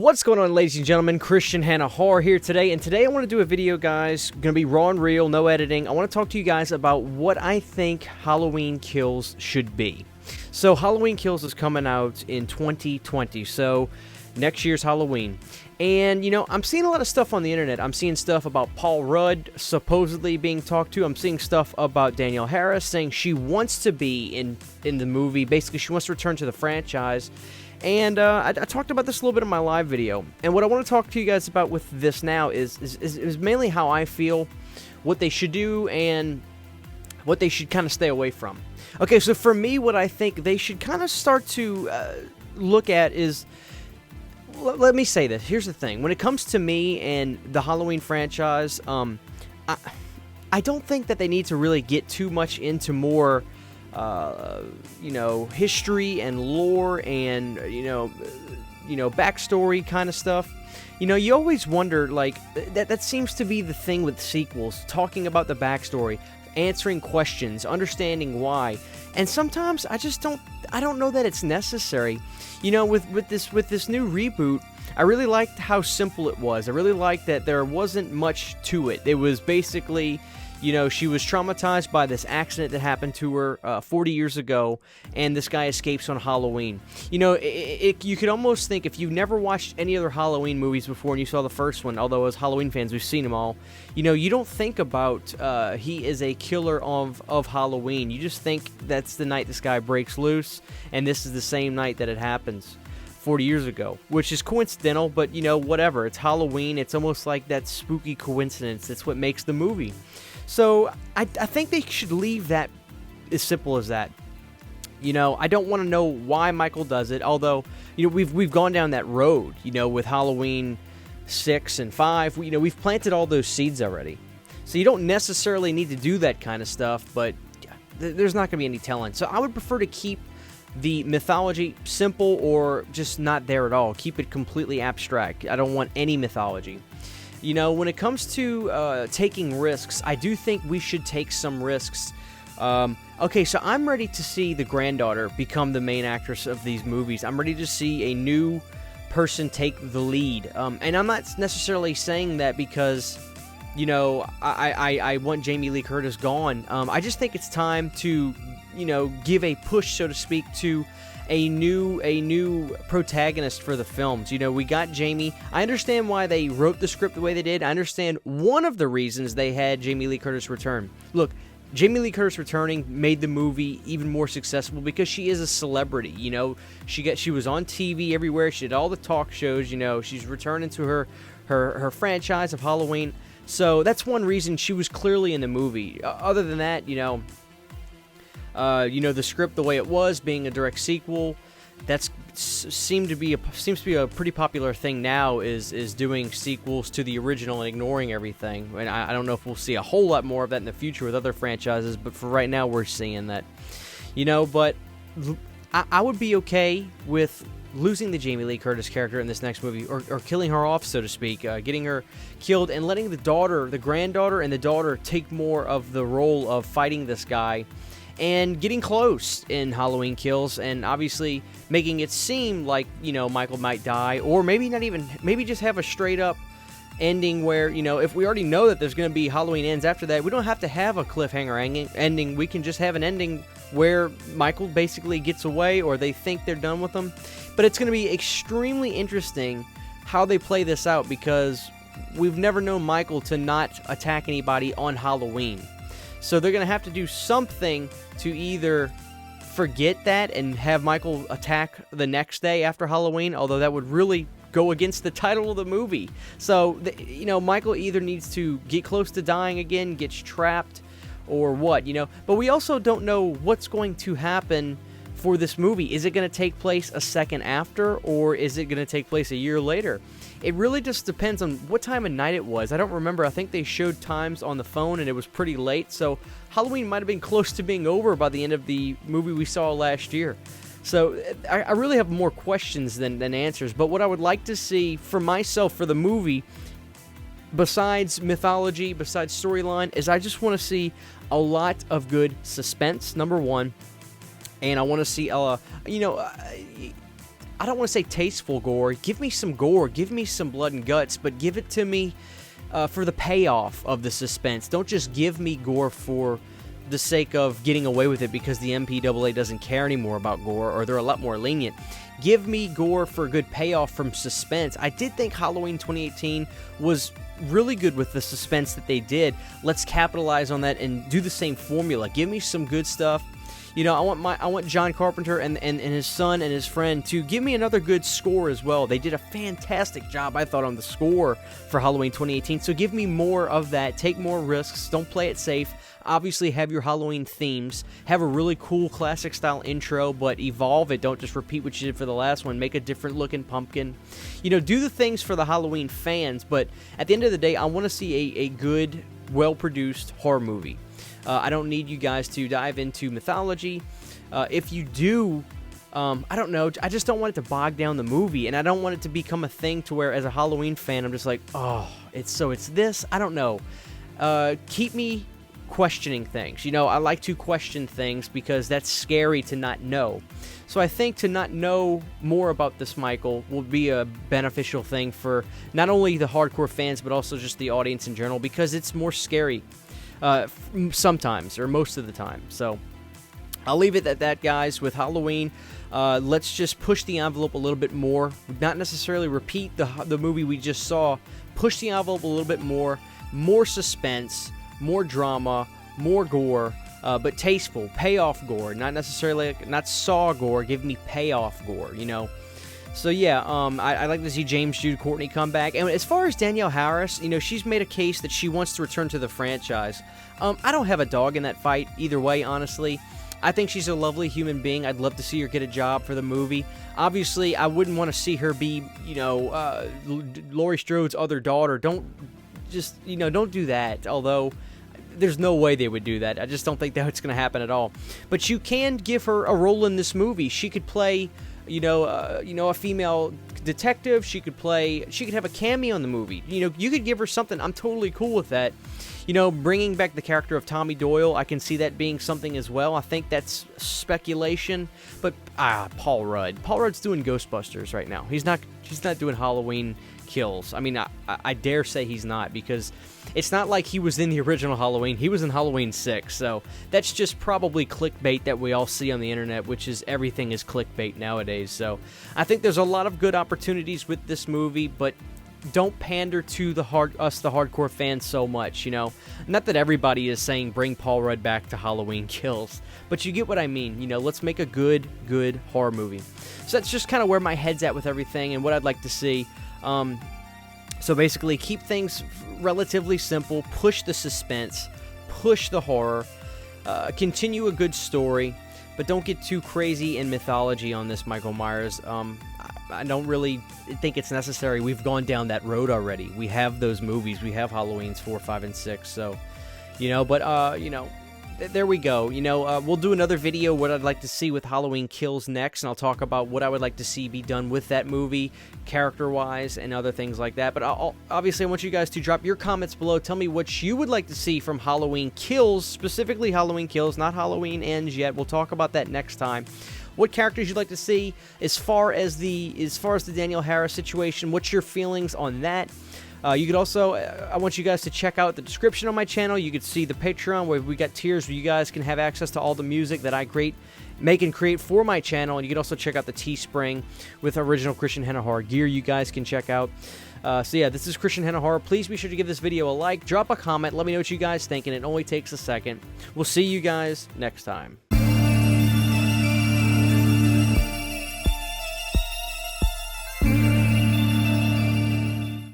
What's going on, ladies and gentlemen? Christian Hanna Horror here today, and today I want to do a video, guys. Going to be raw and real, no editing. I want to talk to you guys about what I think Halloween Kills should be. So Halloween Kills is coming out in 2020, so next year's Halloween. And, you know, I'm seeing a lot of stuff on the internet. I'm seeing stuff about Paul Rudd supposedly being talked to. I'm seeing stuff about Danielle Harris saying she wants to be in the movie. Basically, she wants to return to the franchise. And I talked about this a little bit in my live video. And what I want to talk to you guys about with this now is mainly how I feel, what they should do, and what they should kind of stay away from. Okay, so for me, what I think they should kind of start to look at is... Let me say this. Here's the thing. When it comes to me and the Halloween franchise, I don't think that they need to really get too much into more... history and lore and, backstory kind of stuff. You always wonder, like, that seems to be the thing with sequels, talking about the backstory, answering questions, understanding why. And sometimes I don't know that it's necessary. With this new reboot, I really liked how simple it was. I really liked that there wasn't much to it. It was basically... she was traumatized by this accident that happened to her 40 years ago, and this guy escapes on Halloween. You could almost think, if you've never watched any other Halloween movies before and you saw the first one, although as Halloween fans we've seen them all, you don't think about he is a killer of Halloween. You just think that's the night this guy breaks loose, and this is the same night that it happens 40 years ago, which is coincidental, but whatever. It's Halloween. It's almost like that spooky coincidence. That's what makes the movie. So, I think they should leave that as simple as that. I don't want to know why Michael does it, although, we've gone down that road, with Halloween 6 and 5. We've planted all those seeds already. So you don't necessarily need to do that kind of stuff, but there's not going to be any telling. So I would prefer to keep the mythology simple or just not there at all. Keep it completely abstract. I don't want any mythology. When it comes to taking risks, I do think we should take some risks. Okay, so I'm ready to see the granddaughter become the main actress of these movies. I'm ready to see a new person take the lead. And I'm not necessarily saying that because, I want Jamie Lee Curtis gone. I just think it's time to, give a push, so to speak, to a new protagonist for the films. We got Jamie. I understand why they wrote the script the way they did. I understand one of the reasons they had Jamie Lee Curtis return. Look, Jamie Lee Curtis returning made the movie even more successful because she is a celebrity. She was on TV everywhere. She did all the talk shows. She's returning to her franchise of Halloween. So that's one reason she was clearly in the movie. Other than that, the script the way it was, being a direct sequel, seems to be a pretty popular thing now, is doing sequels to the original and ignoring everything. And I don't know if we'll see a whole lot more of that in the future with other franchises, but for right now we're seeing that. But I would be okay with losing the Jamie Lee Curtis character in this next movie, or killing her off, so to speak, getting her killed, and letting the granddaughter and the daughter take more of the role of fighting this guy and getting close in Halloween Kills, and obviously making it seem like, Michael might die, or maybe not even, maybe just have a straight-up ending where, if we already know that there's going to be Halloween Ends after that, we don't have to have a cliffhanger ending. We can just have an ending where Michael basically gets away, or they think they're done with him. But it's going to be extremely interesting how they play this out, because we've never known Michael to not attack anybody on Halloween. So they're going to have to do something to either forget that and have Michael attack the next day after Halloween, although that would really go against the title of the movie. So, Michael either needs to get close to dying again, gets trapped, or what, But we also don't know what's going to happen for this movie. Is it going to take place a second after, or is it going to take place a year later? It really just depends on what time of night it was. I don't remember. I think they showed times on the phone, and it was pretty late, so Halloween might have been close to being over by the end of the movie we saw last year. So I really have more questions than answers, but what I would like to see for myself for the movie, besides mythology, besides storyline, is I just want to see a lot of good suspense, number one, and I want to see, I don't want to say tasteful gore. Give me some gore. Give me some blood and guts, but give it to me for the payoff of the suspense. Don't just give me gore for the sake of getting away with it because the MPAA doesn't care anymore about gore, or they're a lot more lenient. Give me gore for a good payoff from suspense. I did think Halloween 2018 was really good with the suspense that they did. Let's capitalize on that and do the same formula. Give me some good stuff. You know, I want John Carpenter and his son and his friend to give me another good score as well. They did a fantastic job, I thought, on the score for Halloween 2018. So give me more of that. Take more risks. Don't play it safe. Obviously, have your Halloween themes. Have a really cool classic-style intro, but evolve it. Don't just repeat what you did for the last one. Make a different-looking pumpkin. You know, do the things for the Halloween fans, but at the end of the day, I want to see a good, well-produced horror movie. I don't need you guys to dive into mythology. If you do, I don't know. I just don't want it to bog down the movie, and I don't want it to become a thing to where, as a Halloween fan, I'm just like, oh, it's this. I don't know. Keep me questioning things. You know, I like to question things because that's scary to not know. So I think to not know more about this, Michael, will be a beneficial thing for not only the hardcore fans, but also just the audience in general, because it's more scary sometimes, or most of the time. So I'll leave it at that, guys. With Halloween, let's just push the envelope a little bit more. Not necessarily repeat the movie we just saw. Push the envelope a little bit more. More suspense, more drama, more gore, but tasteful, payoff gore. Not necessarily, not Saw gore. Give me payoff gore, you know. So yeah, I like to see James Jude Courtney come back. And as far as Danielle Harris, you know, she's made a case that she wants to return to the franchise. I don't have a dog in that fight either way, honestly. I think she's a lovely human being. I'd love to see her get a job for the movie. Obviously, I wouldn't want to see her be, you know, Laurie Strode's other daughter. Don't do that. Although there's no way they would do that. I just don't think that's going to happen at all. But you can give her a role in this movie. She could play, a female detective. She could have a cameo in the movie. You know, you could give her something. I'm totally cool with that. You know, bringing back the character of Tommy Doyle, I can see that being something as well. I think that's speculation. But Paul Rudd. Paul Rudd's doing Ghostbusters right now. He's not doing Halloween Kills. I mean, I dare say he's not, because it's not like he was in the original Halloween. He was in Halloween 6, so that's just probably clickbait that we all see on the internet, which is everything is clickbait nowadays. So I think there's a lot of good opportunities with this movie, but don't pander to the hardcore fans so much, you know. Not that everybody is saying bring Paul Rudd back to Halloween Kills, but you get what I mean. You know, let's make a good horror movie. So that's just kind of where my head's at with everything and what I'd like to see. So basically, keep things relatively simple, push the suspense, push the horror, continue a good story, but don't get too crazy in mythology on this, Michael Myers. I don't really think it's necessary. We've gone down that road already. We have those movies. We have Halloweens 4, 5, and 6. So, there we go. We'll do another video what I'd like to see with Halloween Kills next, and I'll talk about what I would like to see be done with that movie, character-wise, and other things like that. But obviously, I want you guys to drop your comments below. Tell me what you would like to see from Halloween Kills, specifically Halloween Kills, not Halloween Ends yet. We'll talk about that next time. What characters you'd like to see as far as the Danielle Harris situation. What's your feelings on that? You could also, I want you guys to check out the description on my channel. You could see the Patreon where we got tiers where you guys can have access to all the music that I make and create for my channel. And you can also check out the Teespring with original Christian Hanna Horror gear you guys can check out. So yeah, this is Christian Hanna Horror. Please be sure to give this video a like, drop a comment, let me know what you guys think, and it only takes a second. We'll see you guys next time.